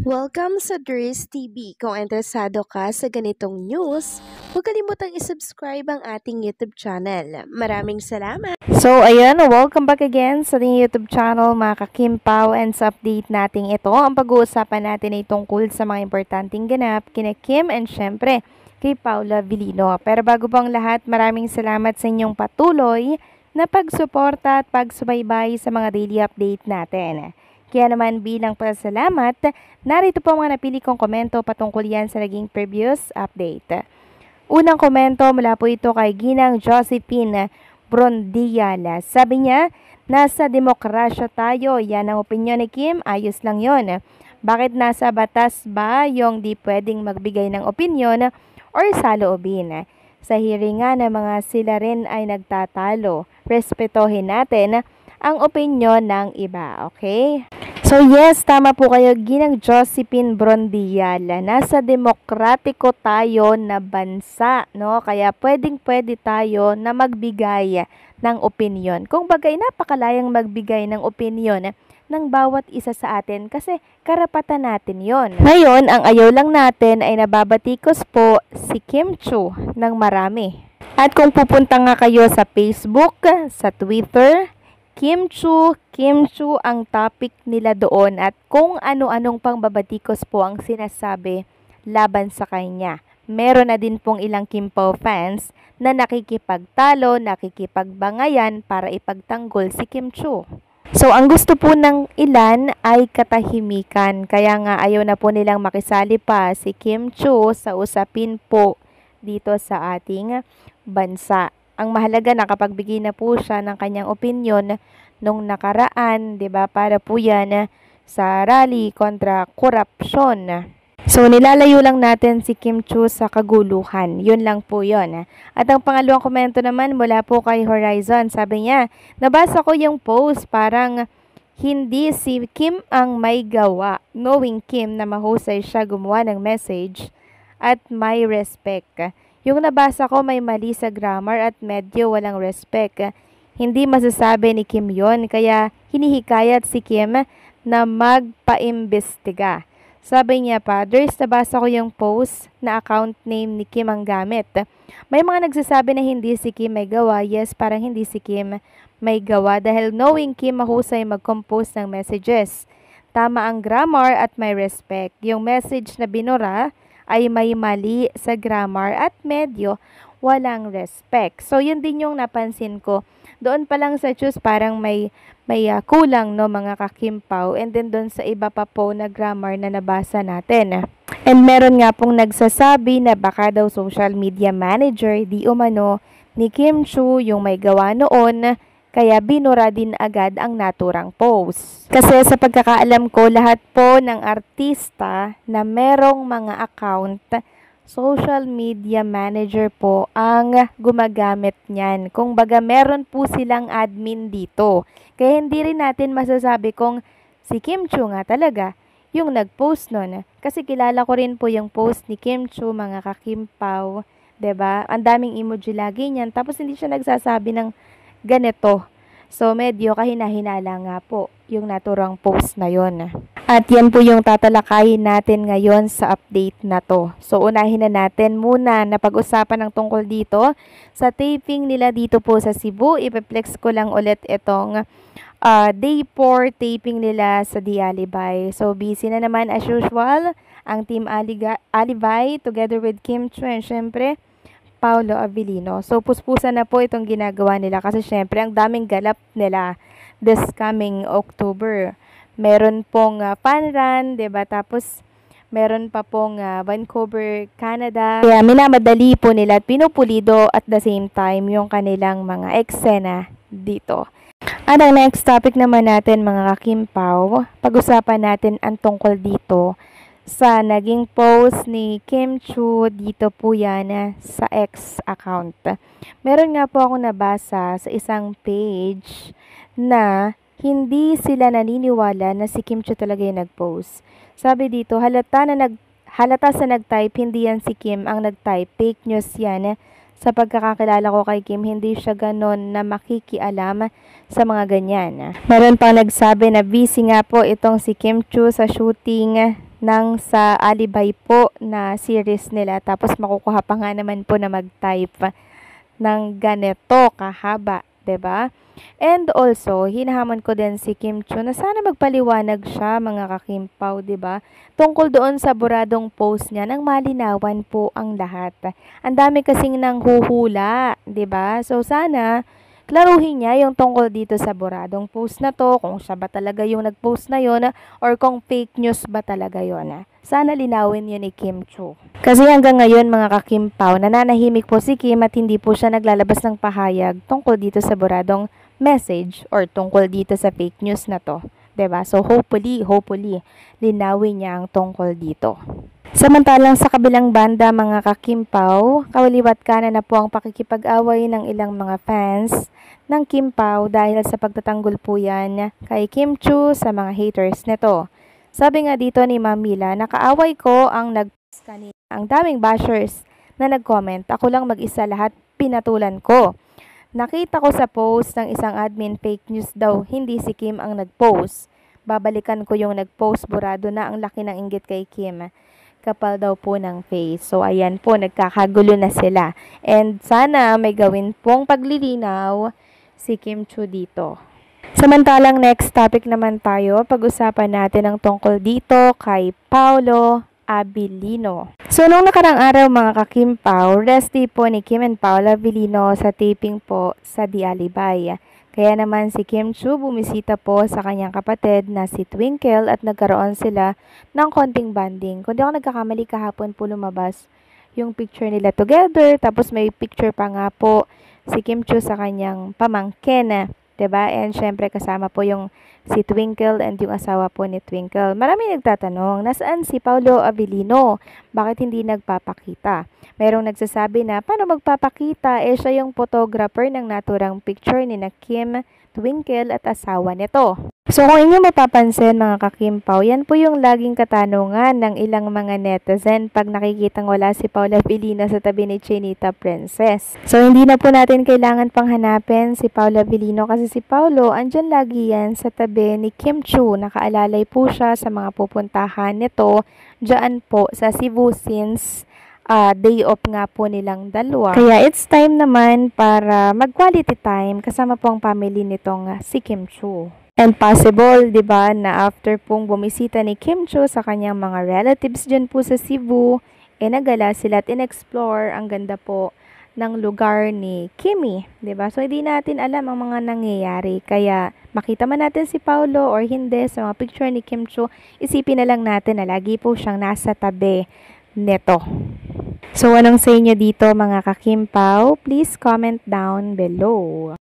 Welcome sa Dries TV. Kung interesado ka sa ganitong news, huwag kalimutang isubscribe ang ating YouTube channel. Maraming salamat! So, ayan, welcome back again sa ating YouTube channel, mga ka-Kimpaw, and sa update natin ito, ang pag-uusapan natin ay tungkol sa mga importanteng ganap kina Kim and syempre kay Paula Vilino. Pero bago pang lahat, maraming salamat sa inyong patuloy na pagsuporta at pagsubaybay sa mga daily update natin. Kaya naman bilang pasalamat, narito po mga napili kong komento patungkol yan sa naging previous update. Unang komento mula po ito kay Ginang Josephine Brondiala. Sabi niya, nasa demokrasya tayo, yan ang opinyon ni Kim, ayos lang yon. Bakit nasa batas ba yung di pwedeng magbigay ng opinyon or saloobin? Sa hiringan ng mga sila rin ay nagtatalo. Respetohin natin ang opinyon ng iba, okay? So yes, tama po kayo, Ginang Josephine Brondiala. Nasa demokratiko tayo na bansa, no? Kaya pwedeng-pwede tayo na magbigay ng opinyon. Kung bagay, napakalayang magbigay ng opinyon ng bawat isa sa atin kasi karapatan natin yon. Ngayon, ang ayaw lang natin ay nababatikos po si Kim Chiu ng marami. At kung pupunta nga kayo sa Facebook, sa Twitter, Kim Chiu ang topic nila doon at kung ano-anong pangbabatikos po ang sinasabi laban sa kanya. Meron na din pong ilang Kimpaw fans na nakikipagtalo, nakikipagbangayan para ipagtanggol si Kim Chiu. So, ang gusto po ng ilan ay katahimikan. Kaya nga ayaw na po nilang makisali pa si Kim Chiu sa usapin po dito sa ating bansa. Ang mahalaga nakapagbigay na po siya ng kanyang opinyon nung nakaraan, 'di ba? Para po 'yan sa rally kontra korupsyon. So nilalayo lang natin si Kim Chiu sa kaguluhan. 'Yun lang po 'yon. At ang pangalawang komento naman mula po kay Horizon. Sabi niya, nabasa ko yung post parang hindi si Kim ang may gawa. Knowing Kim na mahusay siya gumawa ng message at may respect. Yung nabasa ko may mali sa grammar at medyo walang respect. Hindi masasabi ni Kim yon, kaya hinihikayat si Kim na magpaimbestiga. Sabi niya pa, Dries, nabasa ko yung post na account name ni Kim ang gamit. May mga nagsasabi na hindi si Kim may gawa. Yes, parang hindi si Kim may gawa dahil knowing Kim mahusay mag-compose ng messages. Tama ang grammar at may respect. Yung message na binura ay may mali sa grammar at medyo walang respect. So, yun din yung napansin ko. Doon pa lang sa choose parang may kulang no mga kakimpaw, and then doon sa iba pa po na grammar na nabasa natin. And meron nga pong nagsasabi na baka daw social media manager di umano ni Kim Chiu yung may gawa noon, kaya binura din agad ang naturang post. Kasi sa pagkakaalam ko, lahat po ng artista na merong mga account, social media manager po ang gumagamit niyan. Kung baga meron po silang admin dito. Kaya hindi rin natin masasabi kung si Kim Chiu nga talaga yung nag-post nun. Kasi kilala ko rin po yung post ni Kim Chiu, mga kakimpaw. 'Di ba? Ang daming emoji lagi niyan. Tapos hindi siya nagsasabi ng ganito. So, medyo kahina-hinala nga po yung naturang post na yon. At yan po yung tatalakayin natin ngayon sa update na to. So, unahin na natin muna na pag-usapan ng tungkol dito sa taping nila dito po sa Cebu. Ipeplex ko lang ulit itong day 4 taping nila sa The Alibay. So, busy na naman as usual ang Team Alibay together with Kim Chiu and syempre Paula Vilino. So, puspusan na po itong ginagawa nila kasi syempre ang daming galap nila this coming October. Meron pong fun run, 'di ba? Tapos meron pa pong Vancouver, Canada. Kaya minamadali po nila at pinupulido at the same time yung kanilang mga eksena dito. At ang next topic naman natin mga kakimpaw, pag-usapan natin ang tungkol dito sa naging post ni Kim Chiu dito po yan sa X account. Meron nga po akong nabasa sa isang page na hindi sila naniniwala na si Kim Chiu talaga yung nag-post. Sabi dito, halata sa nag-type, hindi yan si Kim ang nag-type. Fake news yan. Sa pagkakakilala ko kay Kim, hindi siya ganon na makikialam sa mga ganyan. Meron pang nagsabi na busy nga po itong si Kim Chiu sa shooting ng sa Alibay po na series nila. Tapos makukuha pa nga naman po na mag-type ng ganito kahaba, 'di ba? And also, hinahamon ko din si Kim Chiu na sana magpaliwanag siya, mga kakimpaw, 'di ba? Tungkol doon sa buradong post niya nang malinawan po ang lahat. Ang dami kasing nanghuhula, 'di ba? So sana klaruhin niya yung tungkol dito sa buradong post na to, kung siya ba talaga yung nag-post na yon or kung fake news ba talaga yon. Sana linawin yun ni Kim Chiu. Kasi hanggang ngayon, mga kakimpaw, nananahimik po si Kim at hindi po siya naglalabas ng pahayag tungkol dito sa buradong message or tungkol dito sa fake news na to. 'Di ba? So hopefully, linawin niya ang tungkol dito. Samantalang sa kabilang banda, mga kakimpaw, kawaliwat kanan na po ang pakikipag-away ng ilang mga fans ng Kim Pao dahil sa pagtatanggol po yan kay Kim Chiu sa mga haters nito. Sabi nga dito ni Ma'am Mila, nakaaway ko ang nag-post kanina. Ang daming bashers na nag-comment. Ako lang mag-isa, lahat pinatulan ko. Nakita ko sa post ng isang admin, fake news daw, hindi si Kim ang nag-post. Babalikan ko yung nag-post, burado na ang laki ng inggit kay Kim. Kapal daw po ng face. So, ayan po, nagkakagulo na sila. And sana may gawin pong paglilinaw si Kim Chiu dito. Samantalang next topic naman tayo, pag-usapan natin ang tungkol dito kay Paolo Abilino. So, nung nakarang araw, mga kakimpaw, resti po ni Kim and Paolo Abilino sa taping po sa The Alibay. Kaya naman si Kim Chiu bumisita po sa kanyang kapatid na si Twinkle at nagkaroon sila ng konting bonding. Kung di ako nagkakamali, kahapon po lumabas yung picture nila together. Tapos may picture pa nga po si Kim Chiu sa kanyang pamangkin. 'Di ba? And syempre kasama po yung si Twinkle and yung asawa po ni Twinkle. Marami nagtatanong, nasaan si Paolo Abilino? Bakit hindi nagpapakita? Merong nagsasabi na, paano magpapakita? Siya yung photographer ng naturang picture ni na Kim, Twinkle at asawa nito. So kung inyo mapapansin, mga kakimpaw, yan po yung laging katanungan ng ilang mga netizen pag nakikitang wala si Paolo Abilino sa tabi ni Chinita Princess. So hindi na po natin kailangan pang hanapin si Paolo Abilino kasi si Paolo andyan lagi yan sa tabi ni Kim Chiu. Nakaalalay po siya sa mga pupuntahan nito dyan po sa Cebu since day off nga po nilang dalawa. Kaya it's time naman para mag-quality time kasama po ang family nitong si Kim Chiu. And possible, 'di ba, na after pong bumisita ni Kim Chiu sa kanyang mga relatives diyan po sa Cebu, nagala sila at in-explore ang ganda po ng lugar ni Kimi, 'di ba? So hindi natin alam ang mga nangyayari. Kaya makita man natin si Paolo or hindi sa mga picture ni Kim Chiu, isipin na lang natin na lagi po siyang nasa tabi nito. So anong sa inyo dito, mga kakimpaw? Please comment down below.